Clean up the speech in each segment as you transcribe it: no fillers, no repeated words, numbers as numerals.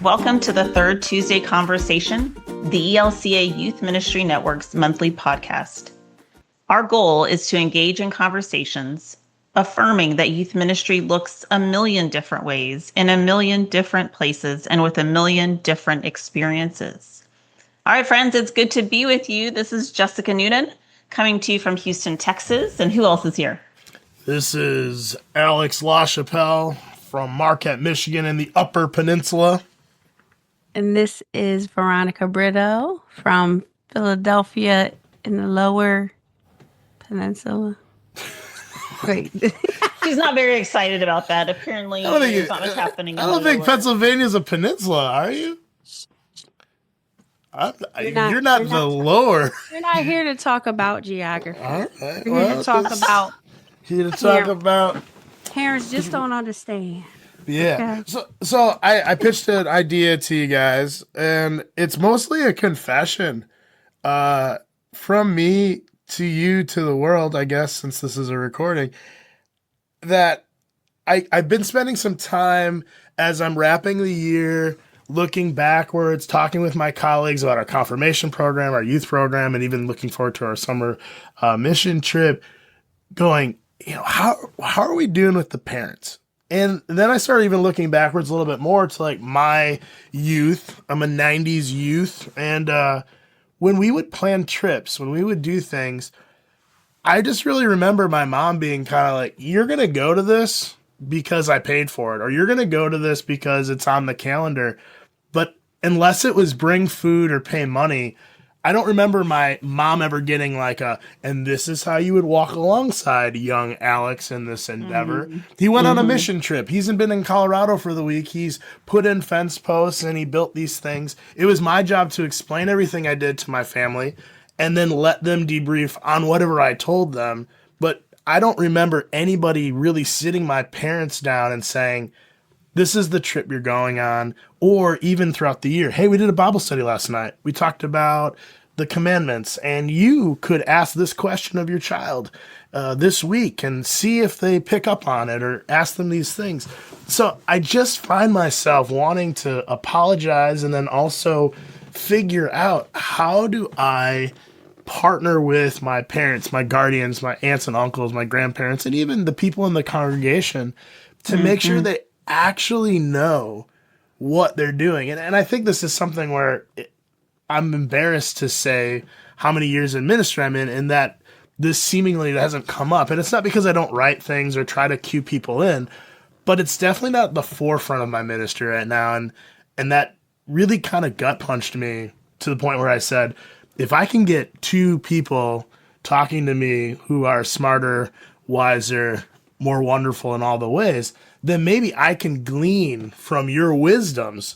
Welcome to the Third Tuesday Conversation, the ELCA Youth Ministry Network's monthly podcast. Our goal is to engage in conversations, affirming that youth ministry looks a million different ways, in a million different places, and with a million different experiences. All right, friends, it's good to be with you. This is Jessica Noonan, coming to you from Houston, Texas. And who else is here? This is Alex LaChapelle from Marquette, Michigan in the Upper Peninsula. And this is Veronica Brito from Philadelphia in the Lower Peninsula. Great. She's not very excited about that. Apparently, there's not much happening. I don't think Pennsylvania's a peninsula, are you? You're not the lower. We're not here to talk about geography. All right. We're here to talk about. Here to talk about. Parents just don't understand. Yeah. Okay. So I pitched an idea to you guys, and it's mostly a confession from me to you to the world, I guess, since this is a recording, that I've been spending some time as I'm wrapping the year, looking backwards, talking with my colleagues about our confirmation program, our youth program, and even looking forward to our summer mission trip, going, how are we doing with the parents? And then I started even looking backwards a little bit more to like my youth. I'm a 90s youth. And when we would plan trips, when we would do things, I just really remember my mom being kind of like, you're going to go to this because I paid for it, or you're going to go to this because it's on the calendar. But unless it was bring food or pay money, I don't remember my mom ever getting like and this is how you would walk alongside young Alex in this endeavor. Mm-hmm. He went on a mission trip. He's been in Colorado for the week. He's put in fence posts and he built these things. It was my job to explain everything I did to my family and then let them debrief on whatever I told them. But I don't remember anybody really sitting my parents down and saying, this is the trip you're going on, or even throughout the year. Hey, we did a Bible study last night. We talked about the commandments, and you could ask this question of your child this week and see if they pick up on it, or ask them these things. So I just find myself wanting to apologize and then also figure out, how do I partner with my parents, my guardians, my aunts and uncles, my grandparents, and even the people in the congregation to make sure they actually know what they're doing. And I think this is something where I'm embarrassed to say how many years in ministry I'm in, and that this seemingly hasn't come up. And it's not because I don't write things or try to cue people in, but it's definitely not the forefront of my ministry right now. And that really kind of gut punched me to the point where I said, if I can get two people talking to me who are smarter, wiser, more wonderful in all the ways, then maybe I can glean from your wisdoms,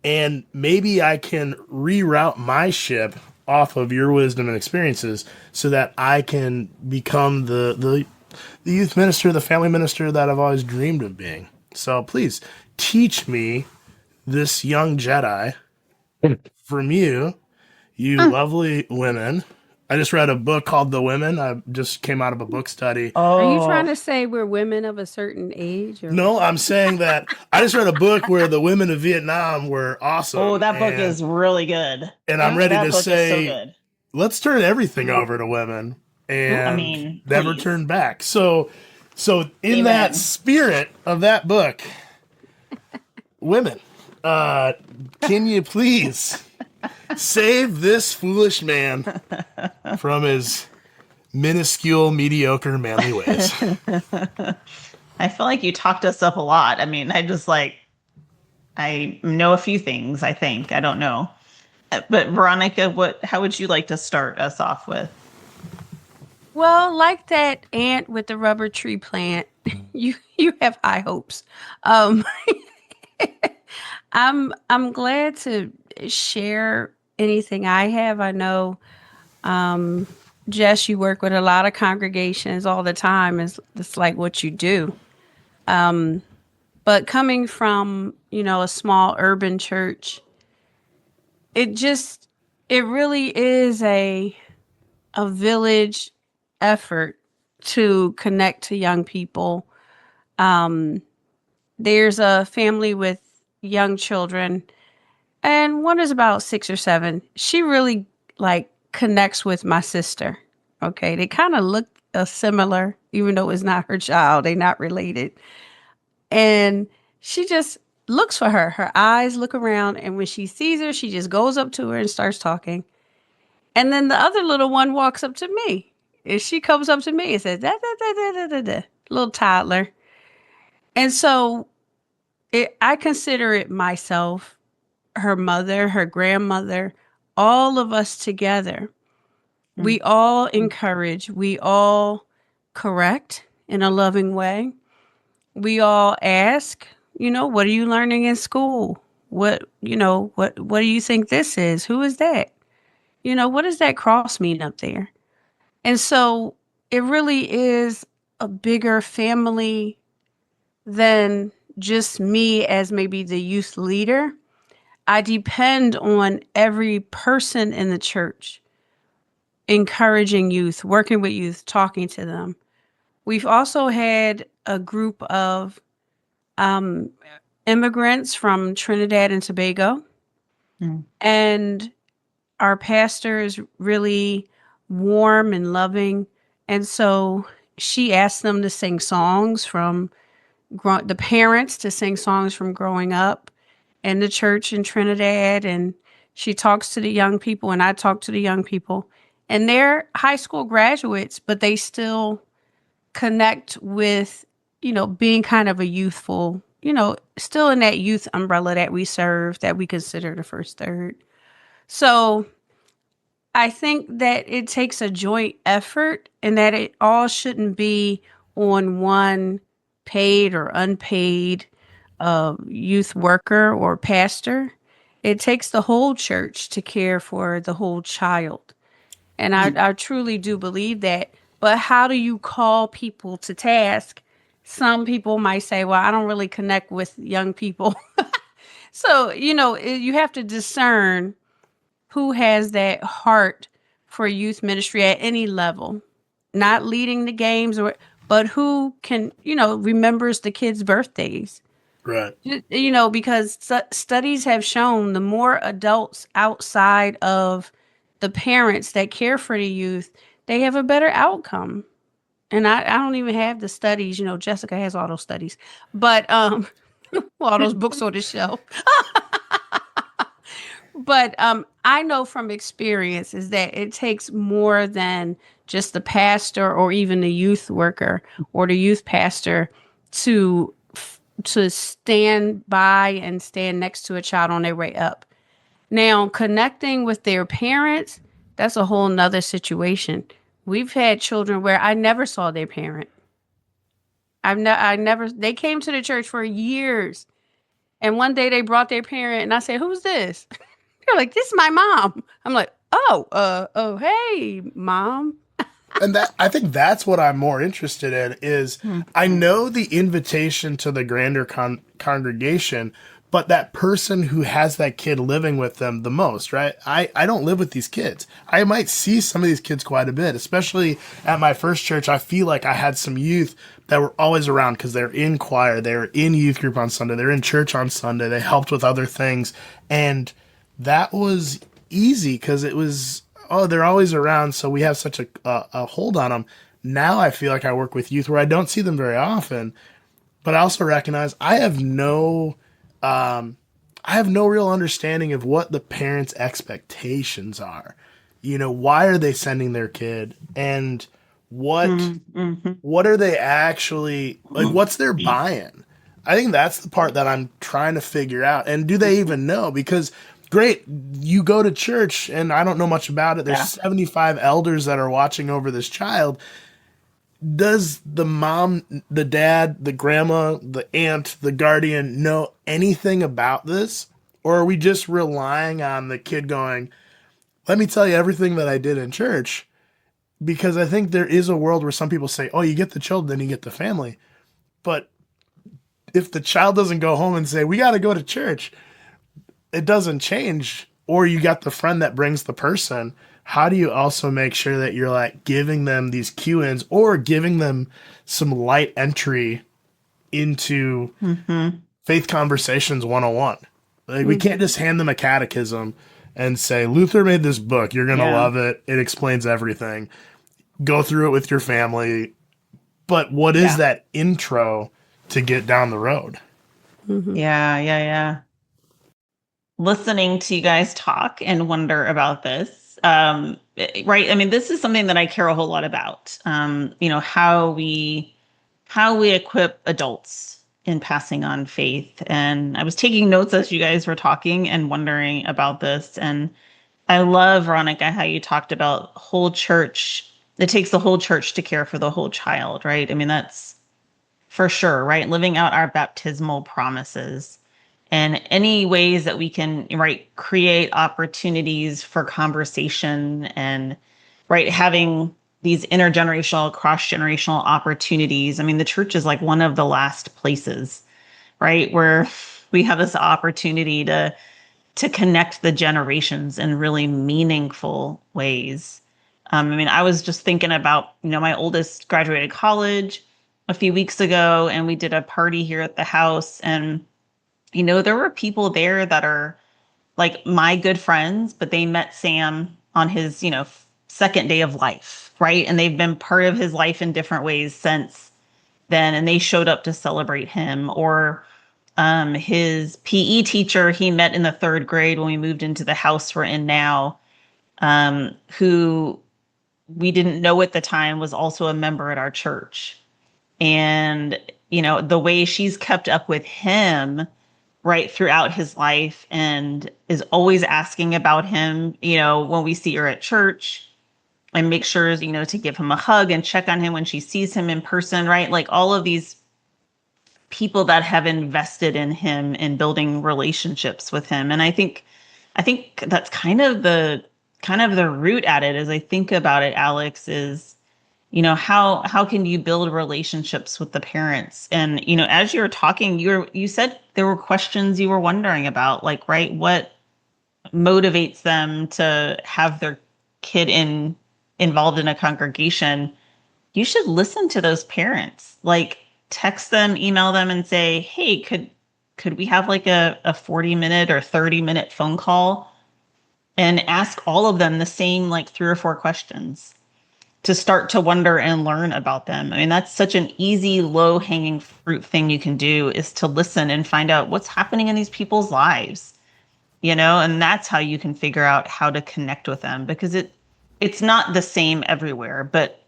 and maybe I can reroute my ship off of your wisdom and experiences so that I can become the youth minister, the family minister that I've always dreamed of being. So please teach me, this young Jedi, from you lovely women. I just read a book called The Women. I just came out of a book study. Oh. Are you trying to say we're women of a certain age? Or? No, I'm saying that I just read a book where the women of Vietnam were awesome. Oh, that book is really good. And I'm ready to say, let's turn everything over to women and never turn back. So in that spirit of that book, women, can you please save this foolish man from his minuscule, mediocre, manly ways? I feel like you talked us up a lot. I mean, I know a few things, I think. I don't know. But Veronica, how would you like to start us off with? Well, like that ant with the rubber tree plant, you have high hopes. I'm glad to share anything I have. I know, Jess, you work with a lot of congregations all the time. It's like what you do. But coming from, a small urban church, it really is a village effort to connect to young people. There's a family with young children and one is about 6 or 7. She really like connects with my sister. Okay, they kind of look similar, even though it's not her child. They're not related, and she just looks for her. Her eyes look around, and when she sees her, she just goes up to her and starts talking. And then the other little one walks up to me, and she comes up to me and says, da, da, da, da, da, da, da. Little toddler. And so I consider it myself, her mother, her grandmother, all of us together. We all encourage, we all correct in a loving way. We all ask, what are you learning in school? What do you think this is? Who is that? What does that cross mean up there? And so it really is a bigger family than just me as maybe the youth leader. I depend on every person in the church encouraging youth, working with youth, talking to them. We've also had a group of um, immigrants from Trinidad and Tobago, and our pastor is really warm and loving. And so she asked them to sing songs from the parents to sing songs from growing up in the church in Trinidad. And she talks to the young people, and I talk to the young people. And they're high school graduates, but they still connect with, being kind of a youthful, still in that youth umbrella that we serve, that we consider the first third. So I think that it takes a joint effort, and that it all shouldn't be on one paid or unpaid youth worker or pastor. It takes the whole church to care for the whole child. And I truly do believe that. But how do you call people to task? Some people might say, well, I don't really connect with young people. So, you have to discern who has that heart for youth ministry at any level, not leading the games, but who can, remembers the kids' birthdays. Right. Because studies have shown the more adults outside of the parents that care for the youth, they have a better outcome. And I don't even have the studies. Jessica has all those studies, but all those books on the shelf. But I know from experience is that it takes more than just the pastor or even the youth worker or the youth pastor to stand by and stand next to a child on their way up. Now, connecting with their parents, that's a whole nother situation. We've had children where I never saw their parent. I never, they came to the church for years. And one day they brought their parent, and I said, who's this? They're like, this is my mom. I'm like, oh, hey, mom. And I think that's what I'm more interested in is I know the invitation to the grander congregation, but that person who has that kid living with them the most, right? I don't live with these kids. I might see some of these kids quite a bit, especially at my first church. I feel like I had some youth that were always around because they're in choir, they're in youth group on Sunday, they're in church on Sunday, they helped with other things. And that was easy because it was, they're always around, so we have such a hold on them. Now I feel like I work with youth where I don't see them very often, but I also recognize I have no real understanding of what the parents' expectations are. Why are they sending their kid, and what are they actually like? What's their buy-in? I think that's the part that I'm trying to figure out. And do they even know? Because great, you go to church, and I don't know much about it. There's 75 elders that are watching over this child. Does the mom, the dad, the grandma, the aunt, the guardian know anything about this? Or are we just relying on the kid going, let me tell you everything that I did in church? Because I think there is a world where some people say, oh, you get the children, then you get the family. But if the child doesn't go home and say, we got to go to church, it doesn't change. Or you got the friend that brings the person. How do you also make sure that you're like giving them these cue-ins or giving them some light entry into Faith Conversations 101? Like, we can't just hand them a catechism and say, Luther made this book. You're going to Yeah. love it. It explains everything. Go through it with your family. But what is that intro to get down the road? Yeah. Listening to you guys talk and wonder about this. Right. I mean, this is something that I care a whole lot about. How we equip adults in passing on faith. And I was taking notes as you guys were talking and wondering about this. And I love, Veronica, how you talked about whole church. It takes the whole church to care for the whole child, right? I mean, that's for sure, right? Living out our baptismal promises and any ways that we can, right, create opportunities for conversation and, right, having these intergenerational, cross-generational opportunities. I mean, the church is like one of the last places, right, where we have this opportunity to connect the generations in really meaningful ways. I mean, I was just thinking about, my oldest graduated college a few weeks ago, and we did a party here at the house. And, there were people there that are like my good friends, but they met Sam on his, second day of life, right? And they've been part of his life in different ways since then. And they showed up to celebrate him. Or his PE teacher he met in the third grade when we moved into the house we're in now, who we didn't know at the time was also a member at our church. And, the way she's kept up with him right throughout his life and is always asking about him, when we see her at church, and make sure, to give him a hug and check on him when she sees him in person, right? Like all of these people that have invested in him and building relationships with him. And I think that's kind of the root at it, as I think about it, Alex, is, how can you build relationships with the parents? And, as you were talking, you said there were questions you were wondering about, like, right, what motivates them to have their kid involved in a congregation. You should listen to those parents. Like, text them, email them, and say, hey, could we have like a 40-minute or 30-minute phone call and ask all of them the same, like 3 or 4 questions to start to wonder and learn about them. I mean, that's such an easy, low hanging fruit thing you can do, is to listen and find out what's happening in these people's lives, and that's how you can figure out how to connect with them, because it's not the same everywhere. But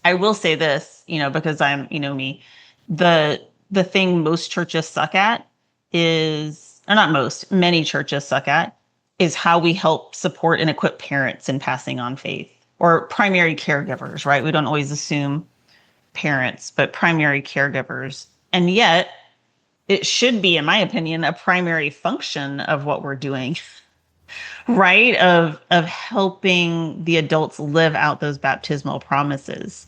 I will say this, because I'm, me, the thing most churches suck at is, or not most, many churches suck at, is how we help support and equip parents in passing on faith, or primary caregivers, right? We don't always assume parents, but primary caregivers. And yet it should be, in my opinion, a primary function of what we're doing, right? Of helping the adults live out those baptismal promises.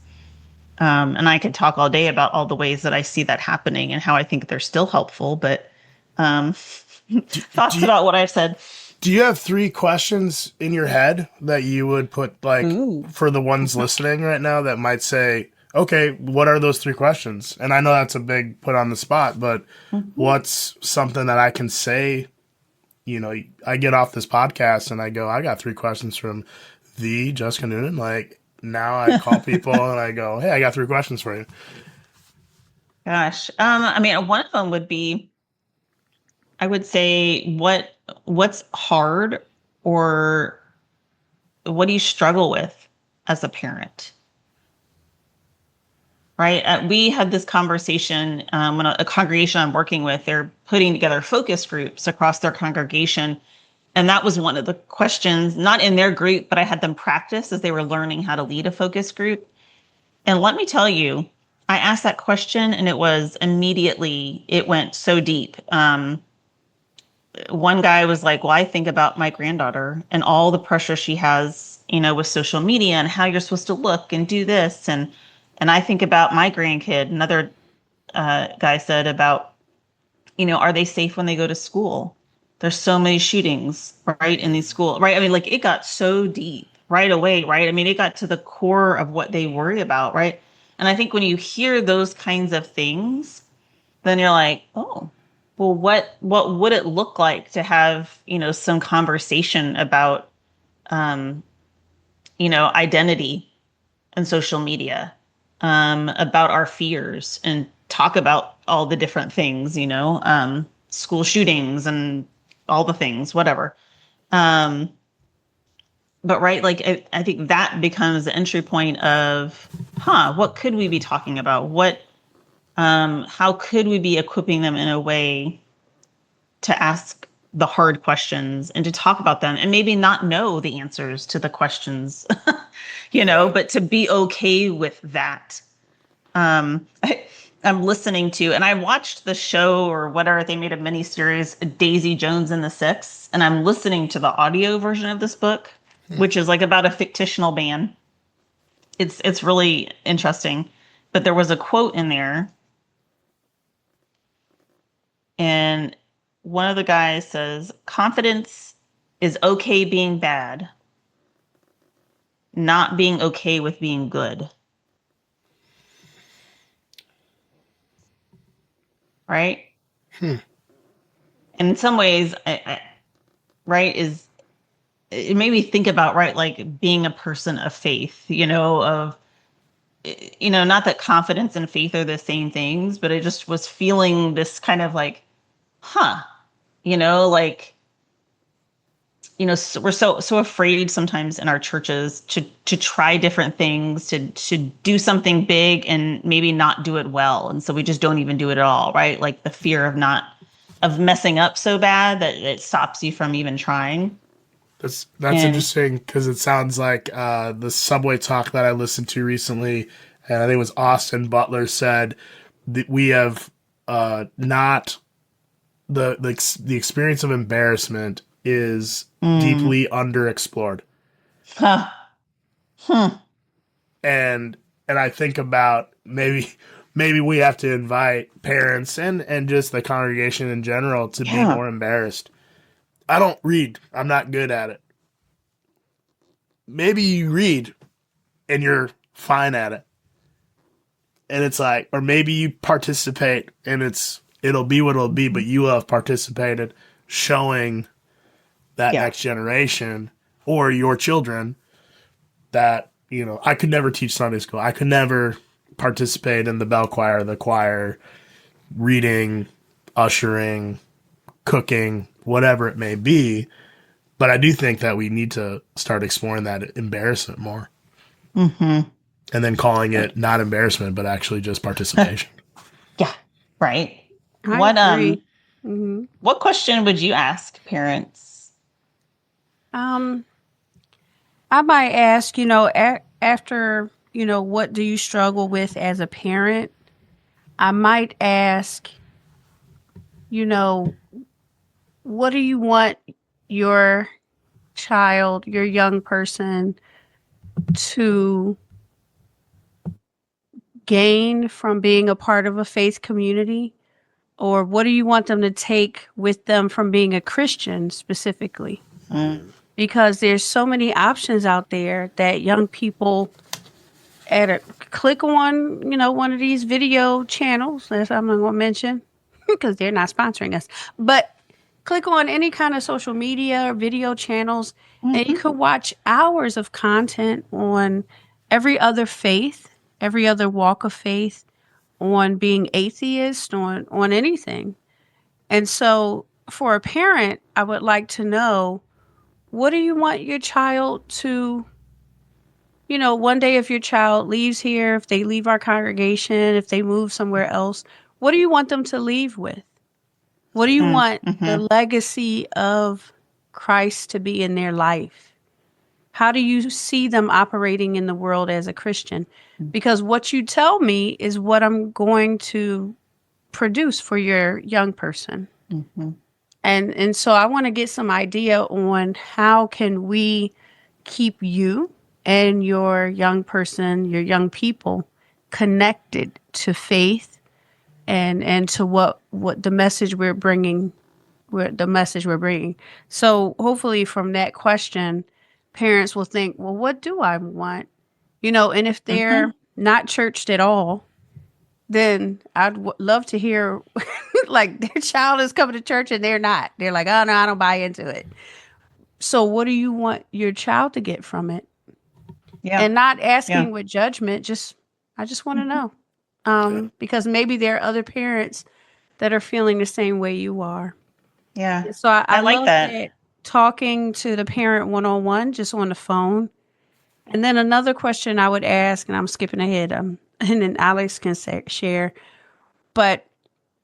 And I could talk all day about all the ways that I see that happening and how I think they're still helpful, but thoughts about what I've said. Do you have 3 questions in your head that you would put, like, for the ones listening right now that might say, okay, what are those 3 questions? And I know that's a big put on the spot, but what's something that I can say? I get off this podcast and I go, I got 3 questions from the Jessica Noonan. Like, now I call people and I go, hey, I got 3 questions for you. Gosh. I mean, one of them would be, I would say, what's hard, or what do you struggle with as a parent? Right. We had this conversation when a congregation I'm working with, they're putting together focus groups across their congregation. And that was one of the questions, not in their group, but I had them practice as they were learning how to lead a focus group. And let me tell you, I asked that question and it went so deep. One guy was like, well, I think about my granddaughter and all the pressure she has, with social media and how you're supposed to look and do this. And I think about my grandkid. Another guy said about, are they safe when they go to school? There's so many shootings, right, in these schools, right? I mean, like, it got so deep right away, right? I mean, it got to the core of what they worry about, right? And I think when you hear those kinds of things, then you're like, oh, well, what would it look like to have, some conversation about, um, identity and social media, about our fears and talk about all the different things, school shootings and all the things, whatever. Um, but right, like I think that becomes the entry point of, what could we be talking about? How could we be equipping them in a way to ask the hard questions and to talk about them and maybe not know the answers to the questions, Right. but to be okay with that. I'm listening to, and I watched the show or whatever, they made a mini series, Daisy Jones and the Six, and I'm listening to the audio version of this book, which is like about a fictional band. It's really interesting. But there was a quote in there, and one of the guys says, confidence is okay being bad, not being okay with being good. Right. Hmm. And in some ways, right, it made me think about, right, like being a person of faith, not that confidence and faith are the same things, but I just was feeling this kind of like, huh, like, we're so afraid sometimes in our churches to try different things, to do something big and maybe not do it well, and so we just don't even do it at all, right? Like the fear of messing up so bad that it stops you from even trying. That's And interesting because it sounds like the subway talk that I listened to recently, and I think it was Austin Butler said that we have not the experience of embarrassment is mm, deeply underexplored, huh, hmm, and I think about maybe we have to invite parents and just the congregation in general to be yeah, more embarrassed. I don't read. I'm not good at it. Maybe you read and you're fine at it. And it's like, or maybe you participate and it'll be what it'll be, but you have participated showing that yeah, next generation or your children that, I could never teach Sunday school. I could never participate in the bell choir, the choir, reading, ushering, cooking, whatever it may be. But I do think that we need to start exploring that embarrassment more mm-hmm. and then calling it not embarrassment, but actually just participation. Yeah, right. I agree. Hmm. What question would you ask parents? Um, I might ask, after, what do you struggle with as a parent? I might ask, you know, what do you want your child, your young person to gain from being a part of a faith community? Or what do you want them to take with them from being a Christian specifically? Mm, Because there's so many options out there that young people at a click on, one of these video channels, as I'm going to mention, because they're not sponsoring us, but click on any kind of social media or video channels, and you mm-hmm. could watch hours of content on every other faith, every other walk of faith, on being atheist, on anything. And so for a parent, I would like to know, what do you want your child to, one day if your child leaves here, if they leave our congregation, if they move somewhere else, what do you want them to leave with? What do you want the Mm-hmm. legacy of Christ to be in their life? How do you see them operating in the world as a Christian? Because what you tell me is what I'm going to produce for your young person. Mm-hmm. And so I want to get some idea on how can we keep you and your young person, your young people connected to faith and to what the message we're bringing, the message we're bringing. So hopefully from that question, parents will think, well, what do I want? And if Mm-hmm. they're not churched at all, then I'd love to hear Like their child is coming to church and they're not. They're like, oh no, I don't buy into it. So what do you want your child to get from it? Yeah. And not asking Yeah. with judgment, I just want to Mhm. know. Because maybe there are other parents that are feeling the same way you are. Yeah. So I I like love that. that talking to the parent one-on-one, just on the phone. And then another question I would ask, and I'm skipping ahead, and then Alex can share. But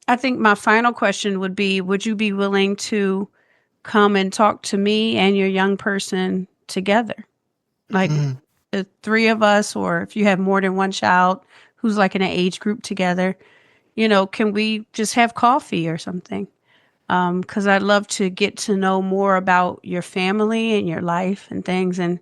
I think my final question would be, would you be willing to come and talk to me and your young person together? Like the three of us, or if you have more than one child who's like in an age group together, can we just have coffee or something? Because I'd love to get to know more about your family and your life and things and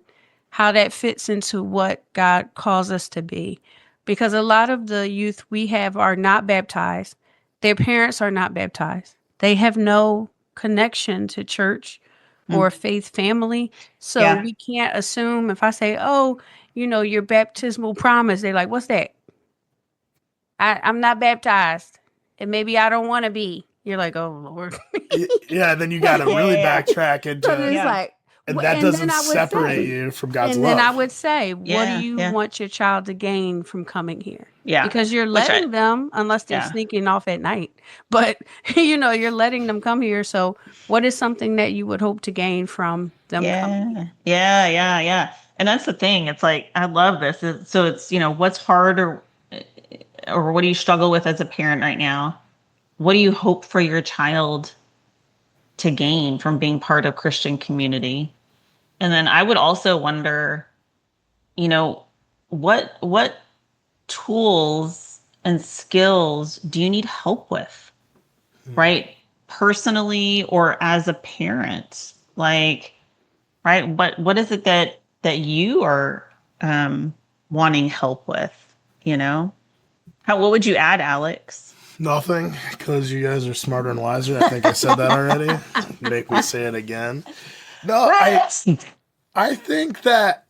how that fits into what God calls us to be. Because a lot of the youth we have are not baptized. Their parents are not baptized. They have no connection to church Mm. or faith family. So Yeah. we can't assume if I say, oh, your baptismal promise, they're like, what's that? I'm not baptized. And maybe I don't want to be. You're like, oh, Lord. Yeah, then you got to Yeah, really yeah, backtrack So into, it's yeah. like, and that and then doesn't I would separate say, you from God's love. what do Yeah. you Yeah. want your child to gain from coming here? Yeah. Because you're Which letting them, unless they're yeah. sneaking off at night, but you're letting them come here. So what is something that you would hope to gain from them coming Yeah. here? Yeah. Yeah. Yeah. And that's the thing. It's like, I love this. So it's, what's hard or what do you struggle with as a parent right now? What do you hope for your child to gain from being part of Christian community? And then I would also wonder, you know, what tools and skills do you need help with, right? Personally or as a parent? Like, right? What is it that you are wanting help with, you know? What would you add, Alex? Nothing, because you guys are smarter and wiser. I think I said that already. Make me say it again. No, I think that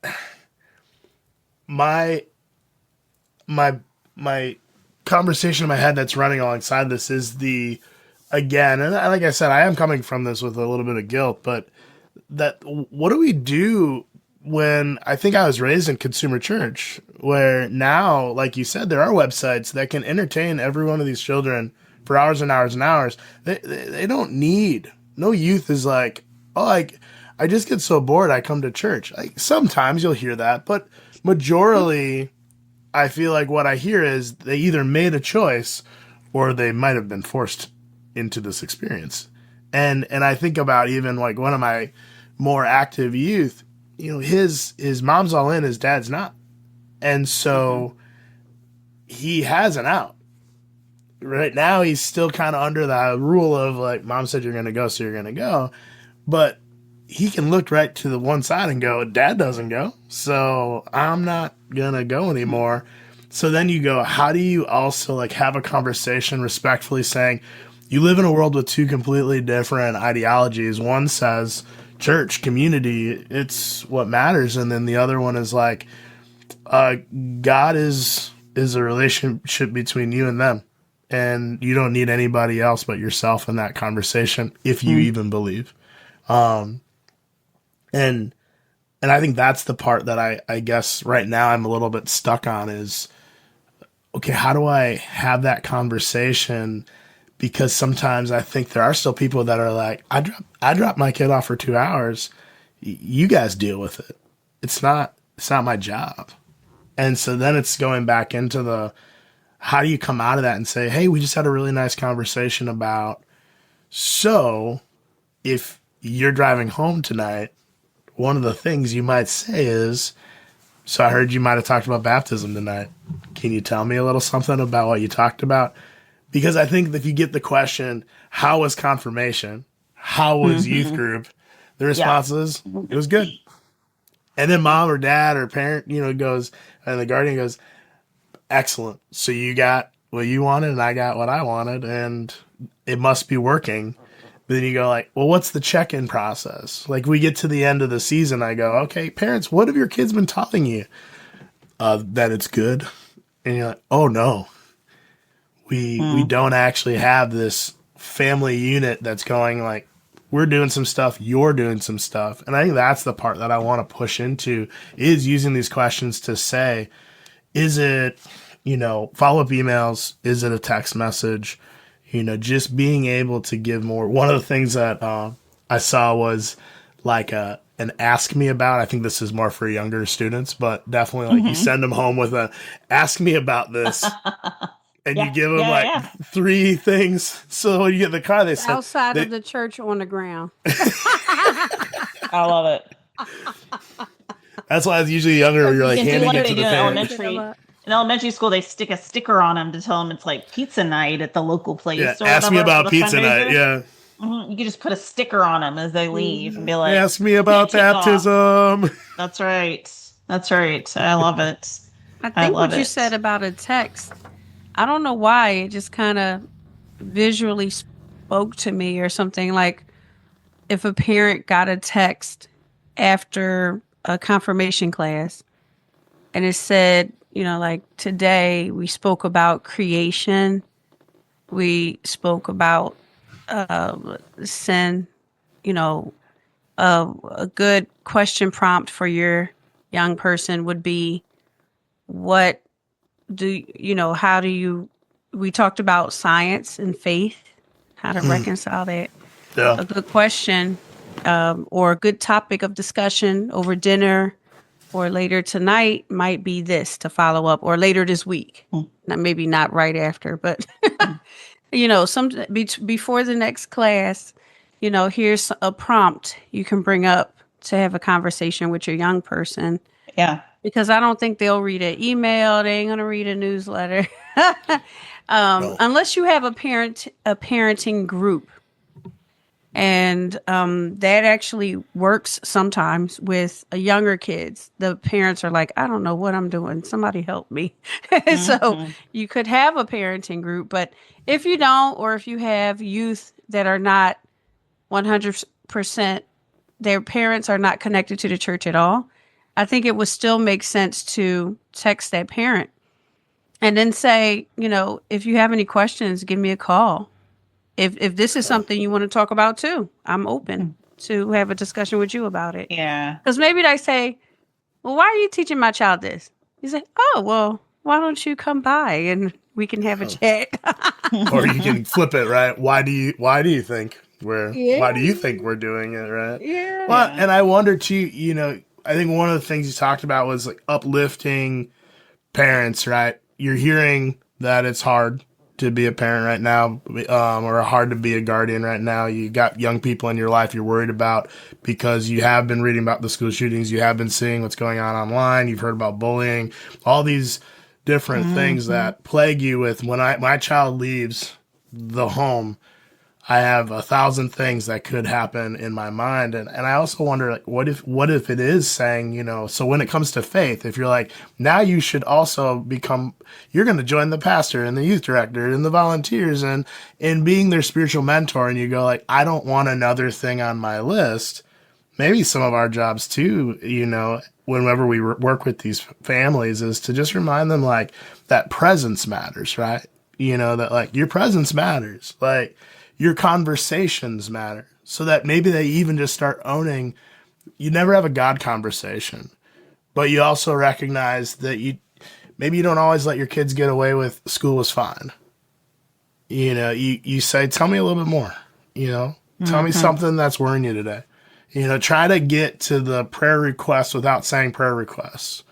my my my conversation in my head that's running alongside this is again, and like I said, I am coming from this with a little bit of guilt, but what do we do when I think I was raised in consumer church, where now, like you said, there are websites that can entertain every one of these children for hours and hours and hours. They don't need, no youth is like, oh, I just get so bored I come to church. Like sometimes you'll hear that, but majorly I feel like what I hear is they either made a choice or they might have been forced into this experience. And I think about even like one of my more active youth, his mom's all in, his dad's not. And so he has an out. Right now he's still kind of under the rule of like, mom said you're going to go, so you're going to go. But he can look right to the one side and go, dad doesn't go, so I'm not going to go anymore. So then you go, how do you also like have a conversation respectfully saying, you live in a world with two completely different ideologies. One says church, community, it's what matters. And then the other one is like, God is a relationship between you and them. And you don't need anybody else but yourself in that conversation, if you even believe. And I think that's the part that I guess right now I'm a little bit stuck on is, okay, how do I have that conversation? Because sometimes I think there are still people that are like, I drop my kid off for 2 hours. You guys deal with it. It's not my job. And so then it's going back into how do you come out of that and say, hey, we just had a really nice conversation about, so if you're driving home tonight, one of the things you might say is, so I heard you might have talked about baptism tonight. Can you tell me a little something about what you talked about? Because I think if you get the question, how was confirmation? How was youth group? The response is, it was good. And then mom or dad or parent, goes, and the guardian goes, excellent. So you got what you wanted and I got what I wanted and it must be working. But then you go like, well, what's the check-in process? Like we get to the end of the season, I go, okay, parents, what have your kids been telling you? That it's good. And you're like, oh no, we don't actually have this family unit that's going like, we're doing some stuff, you're doing some stuff. And I think that's the part that I want to push into, is using these questions to say, is it, follow-up emails? Is it a text message? Just being able to give more. One of the things that I saw was like an ask me about. I think this is more for younger students, but definitely like you send them home with a ask me about this. And you give them like 3 things. So when you get in the car, they say outside of the church on the ground. I love it. That's why it's usually younger where you're like handing it to the parents. In elementary school, they stick a sticker on them to tell them it's like pizza night at the local place. Yeah, or ask me about pizza night. Yeah. You can just put a sticker on them as they leave and be like, ask me about baptism. That's right. That's right. I love it. I think what you said about a text, I don't know why, it just kind of visually spoke to me or something. Like if a parent got a text after a confirmation class and it said, like today we spoke about creation. We spoke about sin. A good question prompt for your young person would be, how do you, we talked about science and faith, how to reconcile that. Yeah. A good question or a good topic of discussion over dinner or later tonight might be this to follow up, or later this week. Maybe not right after, but before the next class, here's a prompt you can bring up to have a conversation with your young person. Yeah. Because I don't think they'll read an email. They ain't going to read a newsletter. No. Unless you have a parenting group. And that actually works sometimes with younger kids. The parents are like, I don't know what I'm doing. Somebody help me. So you could have a parenting group. But if you don't, or if you have youth that are not 100%, their parents are not connected to the church at all, I think it would still make sense to text that parent and then say, if you have any questions, give me a call. If this is something you want to talk about too, I'm open to have a discussion with you about it. Yeah. Because maybe they say, well, why are you teaching my child this? You say, oh, well, why don't you come by and we can have a chat? Or you can flip it, right? Why do you think why do you think we're doing it, right? Yeah. Well, and I wonder too, I think one of the things you talked about was like uplifting parents, right? You're hearing that it's hard to be a parent right now, or hard to be a guardian right now. You got young people in your life you're worried about because you have been reading about the school shootings. You have been seeing what's going on online. You've heard about bullying, all these different things that plague you with. When my child leaves the home, I have 1,000 things that could happen in my mind. And I also wonder, like, what if it is saying, so when it comes to faith, if you're like, now you should also you're going to join the pastor and the youth director and the volunteers and being their spiritual mentor. And you go like, I don't want another thing on my list. Maybe some of our jobs too, whenever we work with these families, is to just remind them like that presence matters, right? That like your presence matters. Like, your conversations matter, so that maybe they even just start owning. You never have a God conversation, but you also recognize that you don't always let your kids get away with school was fine. You say, tell me a little bit more, tell me something that's worrying you today. Try to get to the prayer requests without saying prayer requests.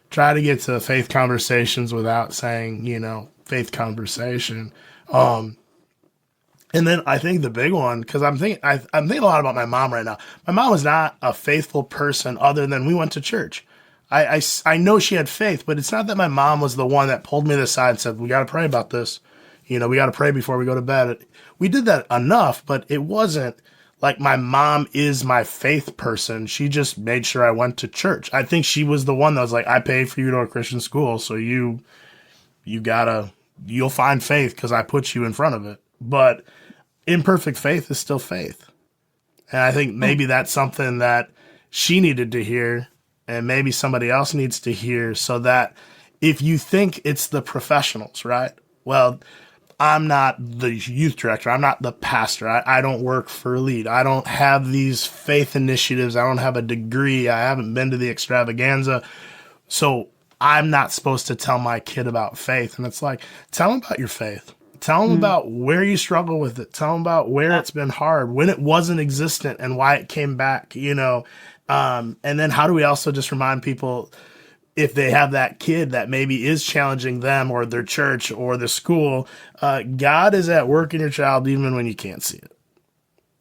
Try to get to faith conversations without saying, faith conversation. And then I think the big one, because I'm thinking a lot about my mom right now. My mom was not a faithful person other than we went to church. I know she had faith, but it's not that my mom was the one that pulled me to the side and said, we got to pray about this. We got to pray before we go to bed. We did that enough, but it wasn't like my mom is my faith person. She just made sure I went to church. I think she was the one that was like, I paid for you to go to Christian school, so you'll find faith because I put you in front of it. But imperfect faith is still faith. And I think maybe that's something that she needed to hear, and maybe somebody else needs to hear, so that if you think it's the professionals, right? Well, I'm not the youth director. I'm not the pastor. I don't work for Lead. I don't have these faith initiatives. I don't have a degree. I haven't been to the extravaganza. So I'm not supposed to tell my kid about faith. And it's like, tell them about your faith. Tell them about where you struggle with it. Tell them about where it's been hard, when it wasn't existent and why it came back, and then how do we also just remind people, if they have that kid that maybe is challenging them or their church or the school, God is at work in your child even when you can't see it.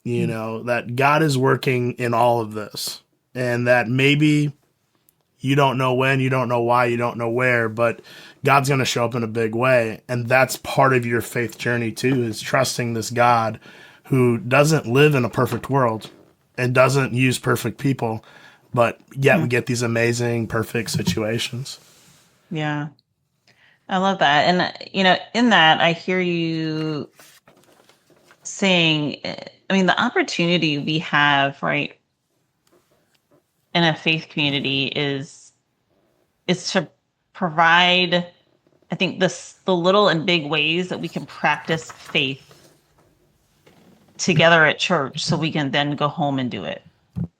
That God is working in all of this, and that maybe you don't know when, you don't know why, you don't know where, but God's going to show up in a big way. And that's part of your faith journey too, is trusting this God who doesn't live in a perfect world and doesn't use perfect people, but yet we get these amazing, perfect situations. Yeah. I love that. And, in that, I hear you saying, the opportunity we have, right, in a faith community is to provide, I think, the little and big ways that we can practice faith together at church so we can then go home and do it.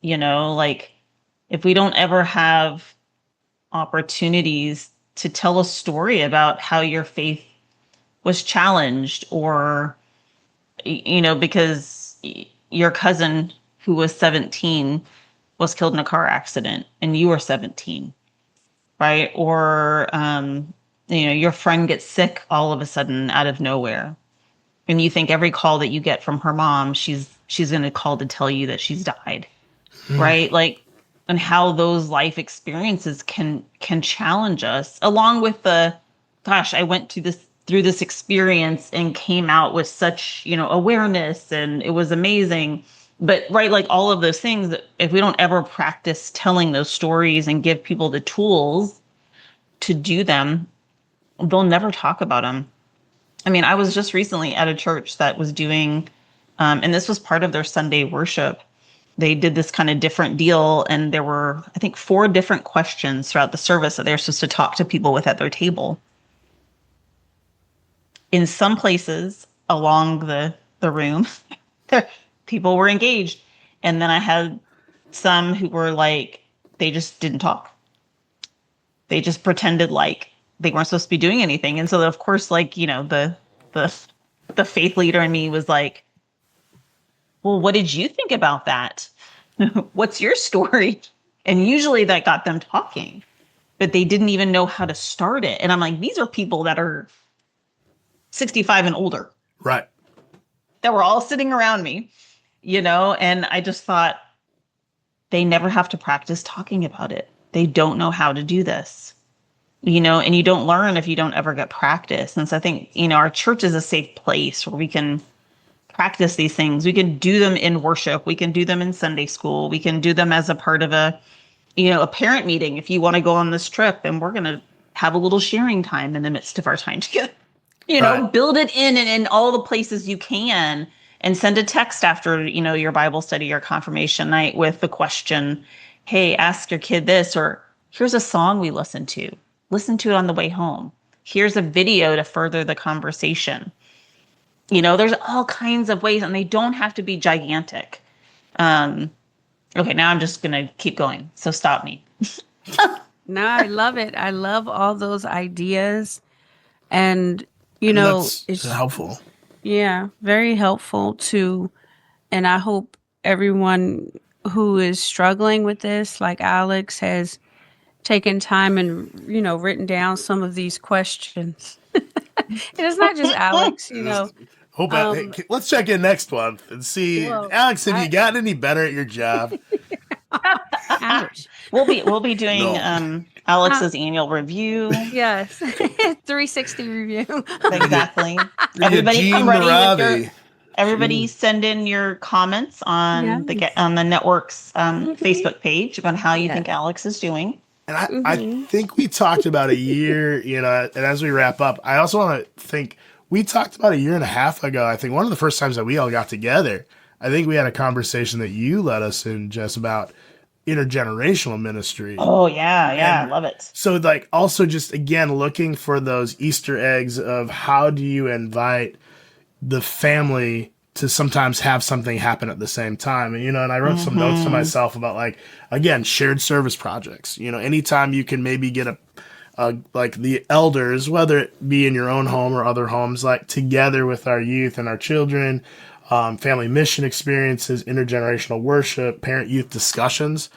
Like, if we don't ever have opportunities to tell a story about how your faith was challenged, or, because your cousin who was 17 was killed in a car accident and you were 17, right? Or, your friend gets sick all of a sudden out of nowhere. And you think every call that you get from her mom, she's going to call to tell you that she's died, right? Like, and how those life experiences can challenge us, along with I went through this experience and came out with such, awareness, and it was amazing. But right, like all of those things, if we don't ever practice telling those stories and give people the tools to do them, they'll never talk about them. I was just recently at a church that was doing, and this was part of their Sunday worship. They did this kind of different deal, and there were, I think, 4 different questions throughout the service that they're supposed to talk to people with at their table. In some places along the room, people were engaged. And then I had some who were like, they just didn't talk. They just pretended like they weren't supposed to be doing anything. And so, of course, like, the faith leader in me was like, well, what did you think about that? What's your story? And usually that got them talking, but they didn't even know how to start it. And I'm like, these are people that are 65 and older. Right. That were all sitting around me, and I just thought, they never have to practice talking about it. They don't know how to do this, and you don't learn if you don't ever get practice. And so I think, our church is a safe place where we can practice these things. We can do them in worship. We can do them in Sunday school. We can do them as a part of a parent meeting. If you want to go on this trip, and we're going to have a little sharing time in the midst of our time together, right. Build it in all the places you can, and send a text after, your Bible study or confirmation night with the question, hey, ask your kid this, or here's a song we listen to it on the way home. Here's a video to further the conversation. There's all kinds of ways, and they don't have to be gigantic. Okay, now I'm just going to keep going. So stop me. No, I love it. I love all those ideas. And, it's helpful. Yeah, very helpful too. And I hope everyone who is struggling with this, like Alex, has taken time and, written down some of these questions. And it's not just Alex, let's check in next month and see, Alex, have you gotten any better at your job? Ouch. We'll be doing Alex's annual review. Yes, 360 review. Exactly. Everybody come ready. Everybody send in your comments on the network's Facebook page about how you think Alex is doing. And I think we talked about a year, and as we wrap up, I also want to think, we talked about a year and a half ago, I think one of the first times that we all got together, I think we had a conversation that you led us in, Jess, about intergenerational ministry. Oh, yeah. Yeah. I And love it. so, like, also just again, looking for those Easter eggs of how do you invite the family to sometimes have something happen at the same time. And I wrote some notes to myself about, like, again, shared service projects. Anytime you can maybe get like the elders, whether it be in your own home or other homes, like together with our youth and our children, family mission experiences, intergenerational worship, parent youth discussions.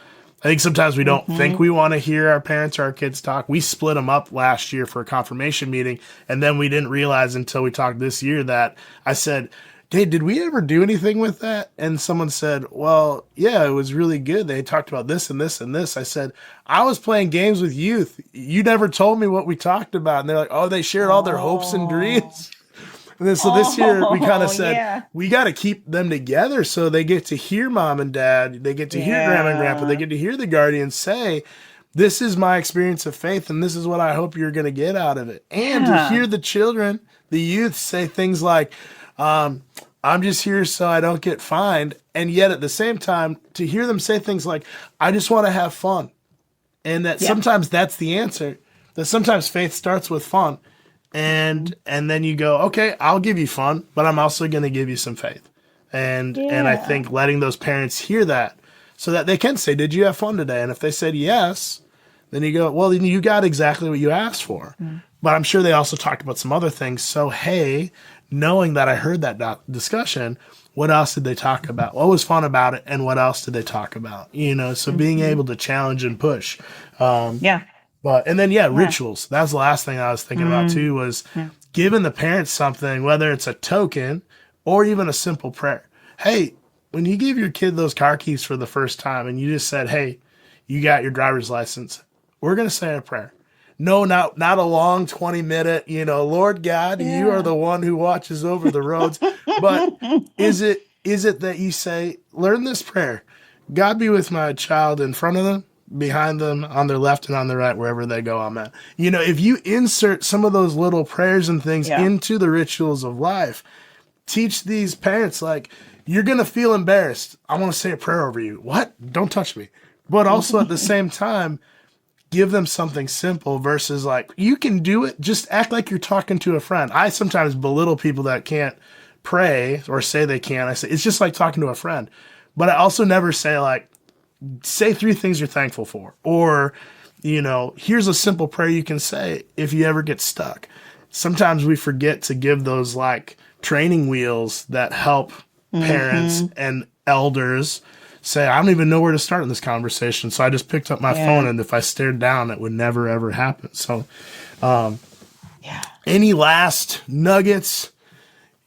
I think sometimes we don't think we want to hear our parents or our kids talk. We split them up last year for a confirmation meeting, and then we didn't realize until we talked this year that I said, hey, did we ever do anything with that? And someone said, well, yeah, it was really good. They talked about this and this and this. I said, I was playing games with youth. You never told me what we talked about. And they're like, oh, they shared all their hopes and dreams. And then, so this year we kind of said, we got to keep them together so they get to hear mom and dad. They get to hear grandma and grandpa. They get to hear the guardians say, this is my experience of faith, and this is what I hope you're going to get out of it. And to hear the children, the youth, say things like, I'm just here so I don't get fined. And yet at the same time, to hear them say things like, I just want to have fun. And that sometimes that's the answer. That sometimes faith starts with fun. And then you go, okay, I'll give you fun, but I'm also going to give you some faith. And I think letting those parents hear that so that they can say, did you have fun today? And if they said yes, then you go, well, then you got exactly what you asked for. But I'm sure they also talked about some other things. So, hey, knowing that I heard that discussion, what else did they talk about? What was fun about it? And what else did they talk about? So being able to challenge and push. And then, rituals. That's the last thing I was thinking about too, was giving the parents something, whether it's a token or even a simple prayer. Hey, when you give your kid those car keys for the first time and you just said, hey, you got your driver's license, we're going to say a prayer. No, not a long 20-minute, Lord God, you are the one who watches over the roads. But is it that you say, learn this prayer? God be with my child in front of them, behind them, on their left and on their right, wherever they go, amen. If you insert some of those little prayers and things into the rituals of life, teach these parents, like, you're going to feel embarrassed. I want to say a prayer over you. What? Don't touch me. But also at the same time, give them something simple versus like, you can do it. Just act like you're talking to a friend. I sometimes belittle people that can't pray or say they can. I say, it's just like talking to a friend. But I also never say, like, say 3 things you're thankful for. Or, here's a simple prayer you can say if you ever get stuck. Sometimes we forget to give those, like, training wheels that help parents and elders say, I don't even know where to start in this conversation. So I just picked up my phone, and if I stared down, it would never, ever happen. So any last nuggets?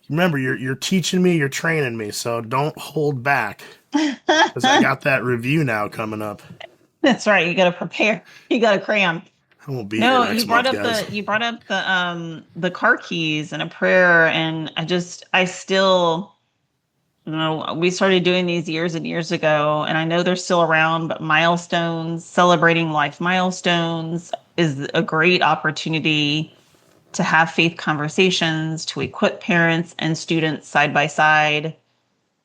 Remember, you're teaching me, you're training me, so don't hold back, because I got that review now coming up. That's right. You got to prepare. You got to cram. I won't be here next month, guys. You brought up the car keys and a prayer, and I still, we started doing these years and years ago, and I know they're still around, but milestones, celebrating life milestones is a great opportunity to have faith conversations, to equip parents and students side by side.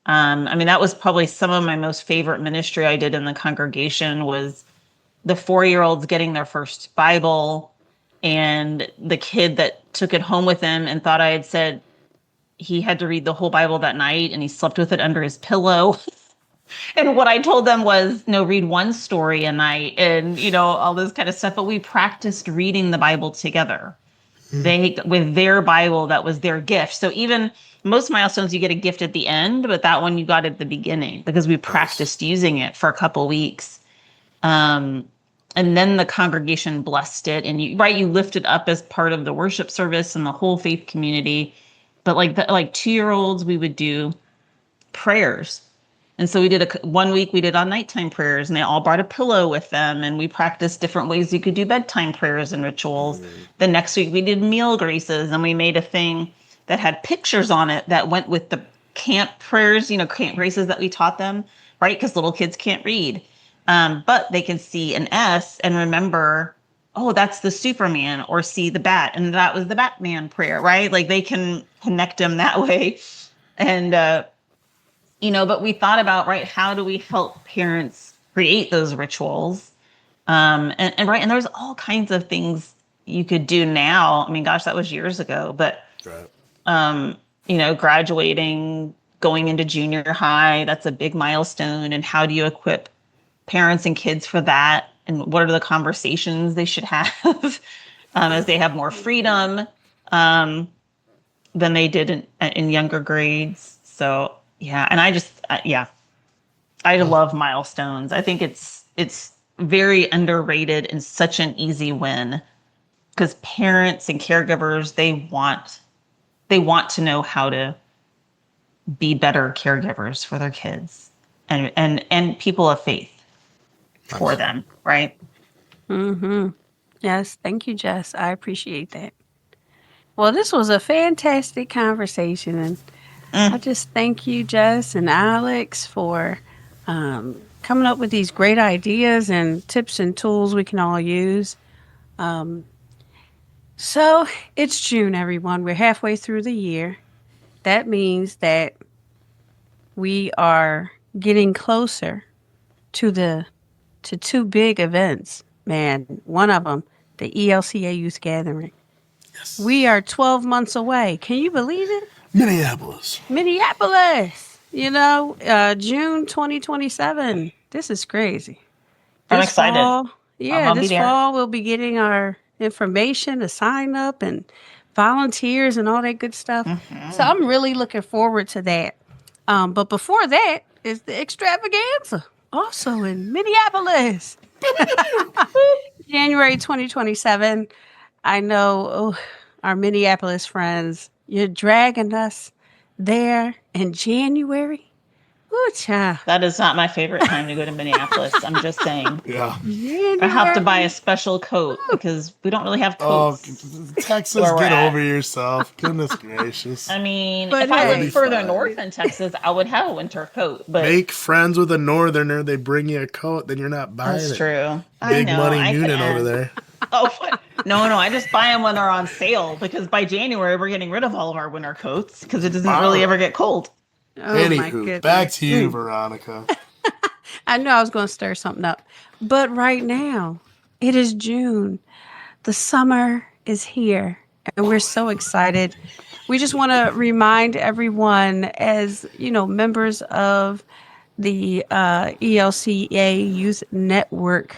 That was probably some of my most favorite ministry I did in the congregation, was the 4-year-olds getting their first Bible, and the kid that took it home with him and thought I had said he had to read the whole Bible that night, and he slept with it under his pillow. And what I told them was, no, read one story a night, and, all this kind of stuff. But we practiced reading the Bible together. With their Bible, that was their gift. So even most milestones, you get a gift at the end, but that one you got at the beginning because we practiced using it for a couple weeks. And then the congregation blessed it, and you lift it up as part of the worship service and the whole faith community. But like 2-year-olds, we would do prayers. And so we did one week we did on nighttime prayers, and they all brought a pillow with them, and we practiced different ways you could do bedtime prayers and rituals. The next week we did meal graces, and we made a thing that had pictures on it that went with the camp prayers, camp graces that we taught them, right? Because little kids can't read. But they can see an S and remember, oh, that's the Superman, or see the bat, and that was the Batman prayer, right? Like they can connect them that way. And, but we thought about, right, how do we help parents create those rituals. And right, and there's all kinds of things you could do now. I mean, gosh, that was years ago, but Right. graduating, going into junior high, that's a big milestone. And how do you equip parents and kids for that? And what are the conversations they should have as they have more freedom than they did in younger grades? So yeah, and I love milestones. I think it's very underrated and such an easy win because parents and caregivers they want to know how to be better caregivers for their kids and people of faith for them, right? Mm-hmm. Yes, thank you, Jess. I appreciate that. Well, this was a fantastic conversation, and I just thank you, Jess and Alex, for coming up with these great ideas and tips and tools we can all use. So it's June, everyone. We're halfway through the year. That means that we are getting closer to two big events. Man, one of them, the ELCA Youth Gathering. Yes. We are 12 months away. Can you believe it? Minneapolis. June 2027. This is crazy. I'm This excited. fall, I'll be this there. fall we'll be getting our information to sign up and volunteers and all that good stuff. So I'm really looking forward to that. But before that is the extravaganza, also in Minneapolis. January 2027. I know our Minneapolis friends, you're dragging us there in January. Ooh, child. That is not my favorite time to go to Minneapolis. I'm just saying. Yeah. I have to buy a special coat because we don't really have Oh, coats. Texas, Where we're get at. over yourself. Goodness gracious. I mean, But if I hey. lived further Fine. north in Texas, I would have a winter coat. But Make friends with a northerner. They bring you a coat, then you're not buying that's it. true. I Big know, money I Noonan can. over there. Oh, what? No. I just buy them when they're on sale because by January we're getting rid of all of our winter coats because it doesn't really ever get cold. Oh, my Anywho, goodness. back to you, Veronica. I knew I was going to stir something up. But right now, it is June. The summer is here, and we're so excited. We just want to remind everyone, as members of the ELCA Youth Network,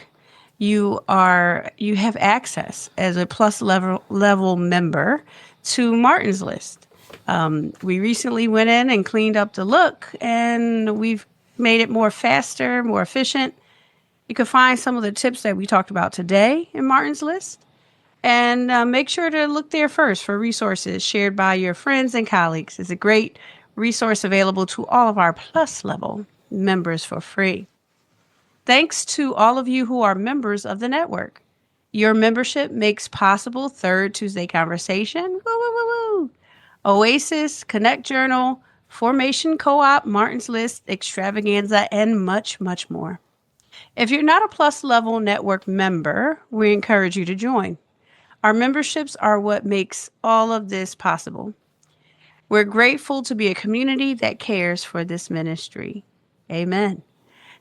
you have access as a plus level member to Martin's List. We recently went in and cleaned up the look, and we've made it more faster, more efficient. You can find some of the tips that we talked about today in Martin's List. And make sure to look there first for resources shared by your friends and colleagues. It's a great resource available to all of our plus level members for free. Thanks to all of you who are members of the network. Your membership makes possible Third Tuesday Conversation, woo, woo, woo, woo, Oasis, Connect Journal, Formation Co-op, Martin's List, Extravaganza, and much, much more. If you're not a Plus Level Network member, we encourage you to join. Our memberships are what makes all of this possible. We're grateful to be a community that cares for this ministry. Amen.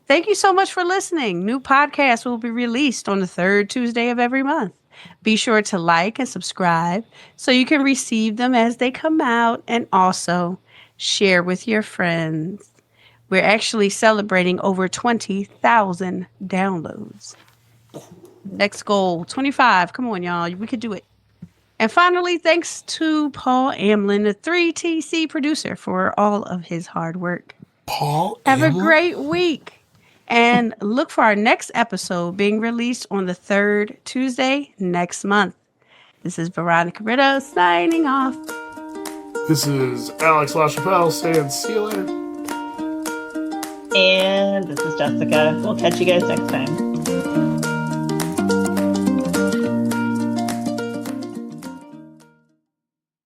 Thank you so much for listening. New podcasts will be released on the third Tuesday of every month. Be sure to like and subscribe so you can receive them as they come out, and also share with your friends. We're actually celebrating over 20,000 downloads. Next goal, 25. Come on, y'all. We could do it. And finally, thanks to Paul Amlin, the 3TC producer, for all of his hard work. Paul Have a Amlin? great week. And look for our next episode being released on the third Tuesday next month. This is Veronica Riddle signing off. This is Alex LaChapelle saying see you later. And this is Jessica. We'll catch you guys next time.